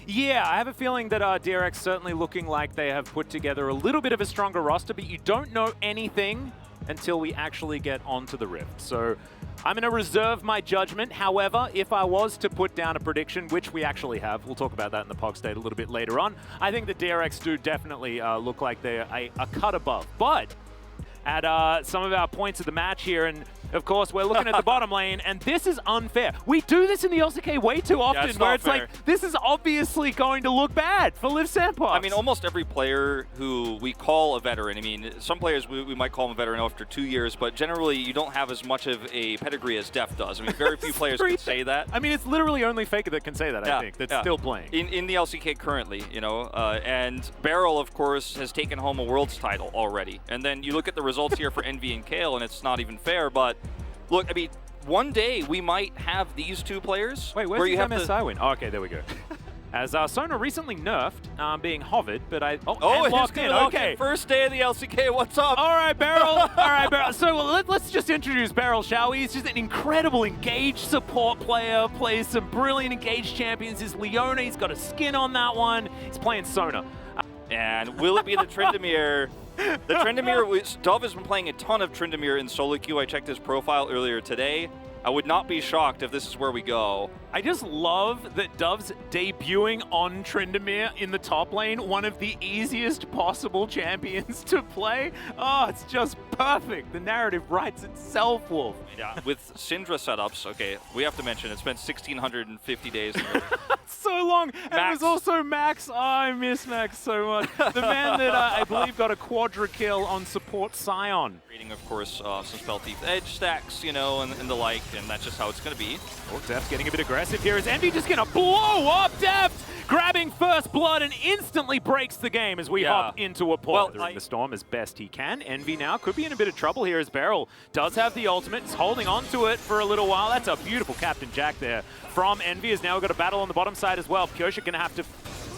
Yeah, I have a feeling that DRX certainly looking like they have put together a little bit of a stronger roster, but you don't know anything until we actually get onto the Rift. So I'm going to reserve my judgment. However, if I was to put down a prediction, which we actually have, we'll talk about that in the POG state a little bit later on, I think the DRX do definitely look like they're a cut above. But at some of our points of the match here, and of course, we're looking at the bottom lane, and this is unfair. We do this in the LCK way too often, where it's like, this is obviously going to look bad for Liv Sandbox. I mean, almost every player who we call a veteran, I mean, some players we might call them a veteran after 2 years, but generally you don't have as much of a pedigree as Deft does. I mean, very few players can say that. I mean, it's literally only Faker that can say that, I think, that's still playing. In the LCK currently, you know, and BeryL, of course, has taken home a Worlds title already. And then you look at the results here for Envy and Kayle, and it's not even fair, but look, I mean, one day we might have these two players. Wait, where's the MSI win? Oh, okay, there we go. As Sona recently nerfed, being hovered, but and locked in. Okay, first day of the LCK. What's up? All right, BeryL. All right, BeryL. So let's just introduce BeryL, shall we? He's just an incredible engaged support player. Plays some brilliant engaged champions. His Leona. He's got a skin on that one. He's playing Sona. And will it be the Tryndamere? The Tryndamere, Dove has been playing a ton of Tryndamere in solo queue. I checked his profile earlier today. I would not be shocked if this is where we go. I just love that Dove's debuting on Tryndamere in the top lane, one of the easiest possible champions to play. Oh, it's just perfect. The narrative writes itself, Wolf. Yeah, with Syndra setups, okay, we have to mention it's been 1,650 days. So long. And it was also Max. Oh, I miss Max so much. The man that I believe got a quadra kill on support Sion. Reading, of course, some Spell Thief edge stacks, you know, and the like, and that's just how it's going to be. Oh, Deft getting a bit aggressive here. Is Envy just going to blow up Deft? Grabbing first blood and instantly breaks the game as we hop into a port. Well, the storm as best he can. Envy now could be in a bit of trouble here as BeryL does have the ultimate. He's holding on to it for a little while. That's a beautiful Captain Jack there from Envy. As now we've got a battle on the bottom side as well. Pyosik going to have to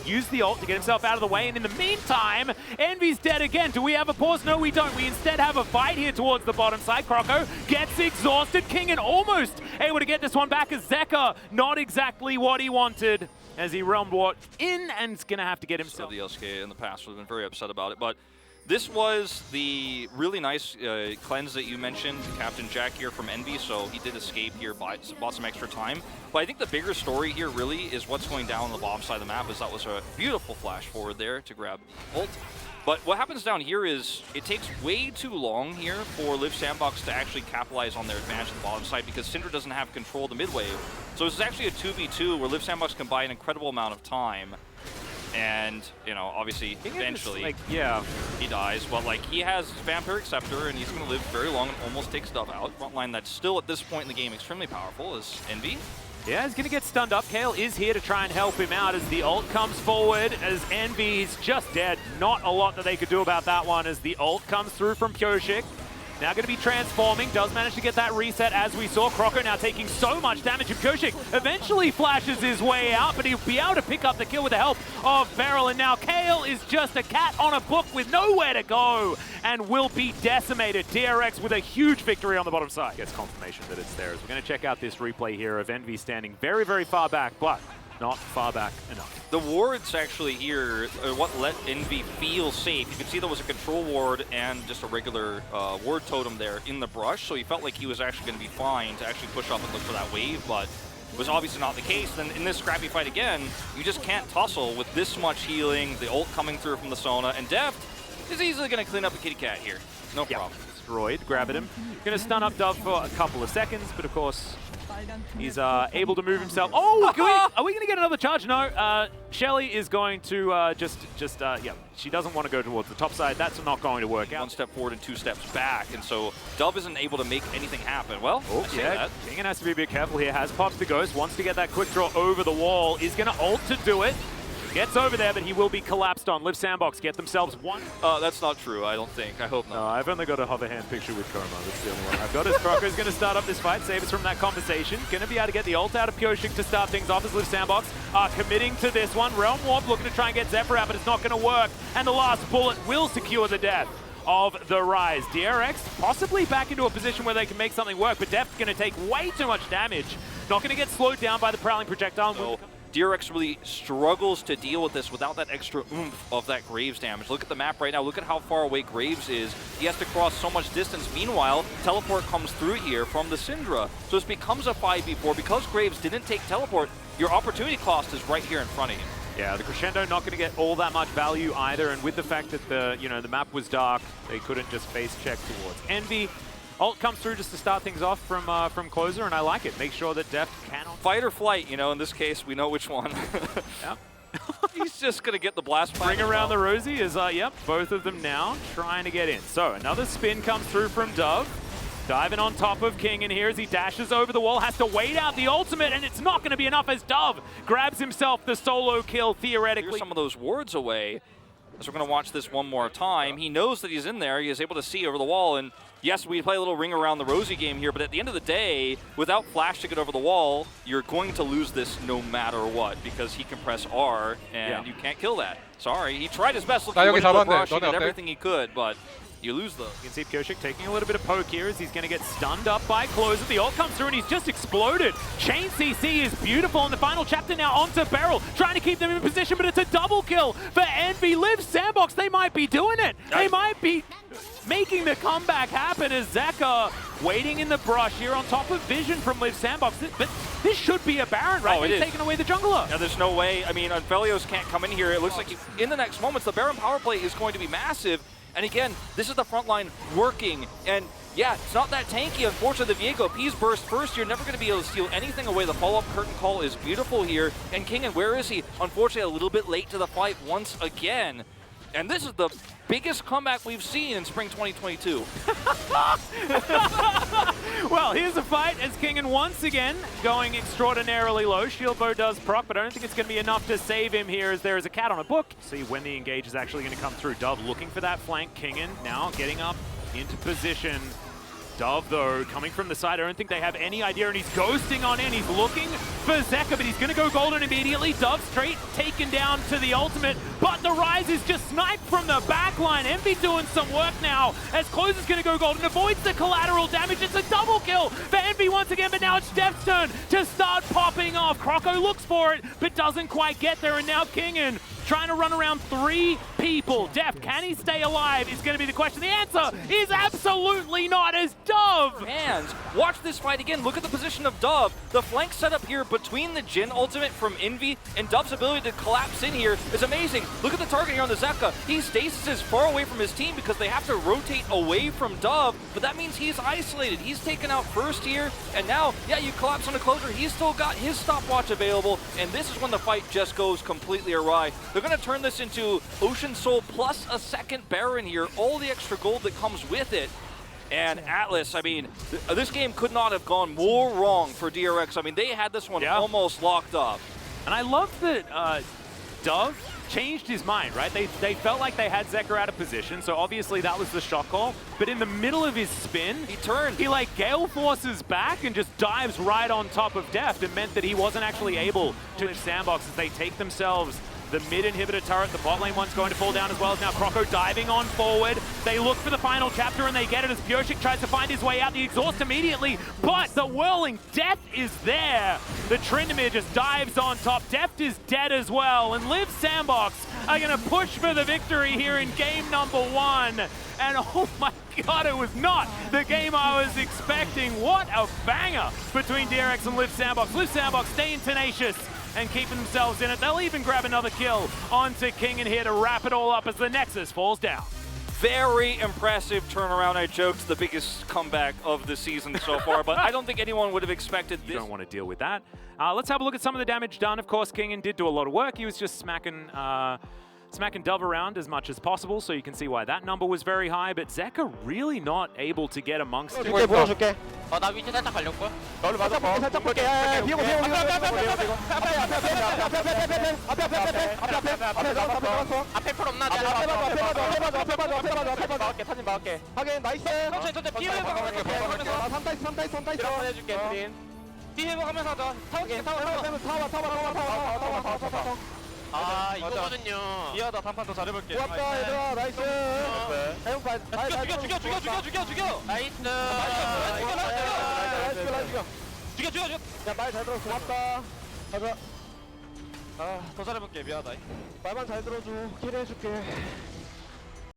use the ult to get himself out of the way, and in the meantime, Envy's dead again. Do we have a pause? No, we don't. We instead have a fight here towards the bottom side. Croco gets exhausted. Kingen almost able to get this one back as Zeka, not exactly what he wanted, as he realmed Wart in, and is going to have to get himself. The LCK in the past would have been very upset about it, but this was the really nice cleanse that you mentioned, Captain Jack here from Envy, so he did escape here, bought some extra time. But I think the bigger story here really is what's going down on the bottom side of the map, as that was a beautiful flash forward there to grab the ult. But what happens down here is it takes way too long here for Liv Sandbox to actually capitalize on their advantage on the bottom side, because Syndra doesn't have control of the mid wave. So this is actually a 2v2 where Liv Sandbox can buy an incredible amount of time. And, you know, obviously, eventually, he dies. But, like, he has Vampiric Scepter, and he's going to live very long and almost take stuff out. Frontline that's still, at this point in the game, extremely powerful is Envy. Yeah, he's going to get stunned up. Kayle is here to try and help him out as the ult comes forward, as Envy's just dead. Not a lot that they could do about that one as the ult comes through from Pyosik. Now going to be transforming, does manage to get that reset as we saw. Croco now taking so much damage, and Pyosik eventually flashes his way out, but he'll be able to pick up the kill with the help of BeryL, and now Kayle is just a cat on a book with nowhere to go and will be decimated. DRX with a huge victory on the bottom side. Gets confirmation that it's there, as we're going to check out this replay here of Envy standing very, very far back, but not far back enough. The wards actually here are what let Envy feel safe. You can see there was a control ward and just a regular ward totem there in the brush, so he felt like he was actually going to be fine to actually push up and look for that wave, but it was obviously not the case. Then in this scrappy fight again, you just can't tussle with this much healing, the ult coming through from the Sona, and Deft is easily going to clean up a kitty cat here. No problem. Destroyed, grabbing him. Going to stun up Dove for a couple of seconds, but of course, he's able to move himself. Oh, are we going to get another charge? No, Shelly is going to yeah, she doesn't want to go towards the top side. That's not going to work out. 1 step forward and 2 steps back, and so Dove isn't able to make anything happen. Well, yeah, Kingen has to be a bit careful here. Has popped the ghost, wants to get that quick draw over the wall. Is going to ult to do it. Gets over there, but he will be collapsed on. Liv Sandbox get themselves one. That's not true, I don't think. I hope not. No, I've only got a hover hand picture with Coma. That's the only one I've got. As Croco's going to start up this fight, save us from that conversation. Going to be able to get the ult out of Pyosik to start things off as Liv Sandbox are committing to this one. Realm Warp looking to try and get Zephyr out, but it's not going to work. And the last bullet will secure the death of the Rise. DRX possibly back into a position where they can make something work, but Deft's going to take way too much damage. Not going to get slowed down by the Prowling Projectile. So, DRX really struggles to deal with this without that extra oomph of that Graves damage. Look at the map right now. Look at how far away Graves is. He has to cross so much distance. Meanwhile, teleport comes through here from the Syndra. So this becomes a 5v4. Because Graves didn't take teleport, your opportunity cost is right here in front of you. Yeah, the Crescendo not going to get all that much value either, and with the fact that the map was dark, they couldn't just face check towards Envy. Ult comes through just to start things off from Clozer, and I like it. Make sure that Deft cannot fight or flight. You know, in this case, we know which one. Yep. He's just going to get the blast. Bring around the Rosie is yep, both of them now trying to get in. So another spin comes through from Dove. Diving on top of King, and here as he dashes over the wall, has to wait out the ultimate, and it's not going to be enough as Dove grabs himself the solo kill, theoretically. Here's some of those wards away. As we're going to watch this one more time, he knows that he's in there. He is able to see over the wall, and yes, we play a little ring around the Rosie game here, but at the end of the day, without Flash to get over the wall, you're going to lose this no matter what, because he can press R, and you can't kill that. Sorry, he tried his best looking at the brush, he did everything he could, but you lose though. You can see Pyosik taking a little bit of poke here as he's going to get stunned up by Clozer. The ult comes through and he's just exploded. Chain CC is beautiful in the final chapter now onto BeryL, trying to keep them in position, but it's a double kill for Envy. Live Sandbox, they might be doing it. They might be making the comeback happen as Zeka waiting in the brush here on top of Vision from Live Sandbox. But this should be a Baron, right? They're taking away the jungler. Yeah, there's no way. I mean, Unfelios can't come in here. It looks like in the next moments, the Baron power play is going to be massive. And again, this is the front line working. And yeah, it's not that tanky. Unfortunately, the Viego, if he's burst first, you're never going to be able to steal anything away. The follow-up curtain call is beautiful here. And Kingen, where is he? Unfortunately, a little bit late to the fight once again. And this is the biggest comeback we've seen in spring 2022. Well, here's a fight as Kingen once again going extraordinarily low. Shield bow does proc, but I don't think it's going to be enough to save him here as there is a cat on a book. See when the engage is actually going to come through. Dove looking for that flank. Kingen now getting up into position. Dove, though, coming from the side, I don't think they have any idea, and he's ghosting on in. He's looking for Zeka, but he's going to go golden immediately. Dove straight taken down to the ultimate, but the Rise is just sniped from the backline. Envy doing some work now as Clozer's going to go golden, avoids the collateral damage. It's a double kill for Envy once again, but now it's Deft's turn to start popping off. Croco looks for it, but doesn't quite get there, and now Kingen trying to run around 3 people. Deft, can he stay alive is going to be the question. The answer is absolutely not, as Dove. And watch this fight again. Look at the position of Dove. The flank setup here between the Jhin ultimate from Envy and Dove's ability to collapse in here is amazing. Look at the target here on the Zeka. He stasis far away from his team because they have to rotate away from Dove, but that means he's isolated. He's taken out first here, and now, yeah, you collapse on a Clozer. He's still got his stopwatch available, and this is when the fight just goes completely awry. They're going to turn this into Ocean Soul plus a second Baron here, all the extra gold that comes with it. And Atlas, I mean, this game could not have gone more wrong for DRX. I mean, they had this one almost locked up. And I love that Dove changed his mind, right? They felt like they had Zeka out of position, so obviously that was the shot call. But in the middle of his spin, he turned. He like Gale Forces back and just dives right on top of Deft, and meant that he wasn't actually able to sandbox as they take themselves the mid-inhibitor turret. The bot lane one's going to fall down as well as now Croco diving on forward. They look for the final chapter and they get it as Pyosik tries to find his way out. The exhaust immediately, but the whirling death is there. The Tryndamere just dives on top. Deft is dead as well, and Live Sandbox are going to push for the victory here in game number 1. And oh my god, it was not the game I was expecting. What a banger between DRX and Live Sandbox. Live Sandbox staying tenacious and keeping themselves in it. They'll even grab another kill onto Kingen here to wrap it all up as the Nexus falls down. Very impressive turnaround. I joked the biggest comeback of the season so far, but I don't think anyone would have expected this. You don't want to deal with that. Let's have a look at some of the damage done. Of course, Kingen did do a lot of work. He was just smacking Dove around as much as possible, so you can see why that number was very high, but Zeka really not able to get amongst it. 나 위치 살짝 갈렸고. 너를 맞아 봐. 살짝 볼게. 비고 비고 비고. 앞에 풀 없나? 앞에 막을게. 사진 막을게. 하긴 나이스. 천천히 피해 해볼게. 나 3다이스. 이런 번 해줄게. 우린. 피해 해보면서 하자. 타워. 아 이거거든요. 이하다 단판 더 잘해볼게. 고맙다 얘들아. 나이스. 죽여. 나이스. 죽여. 야 말 잘 들어. 고맙다. 가자. 아, 더 잘해볼게. 미안하다. 말만 잘 들어줘. 캐리해줄게.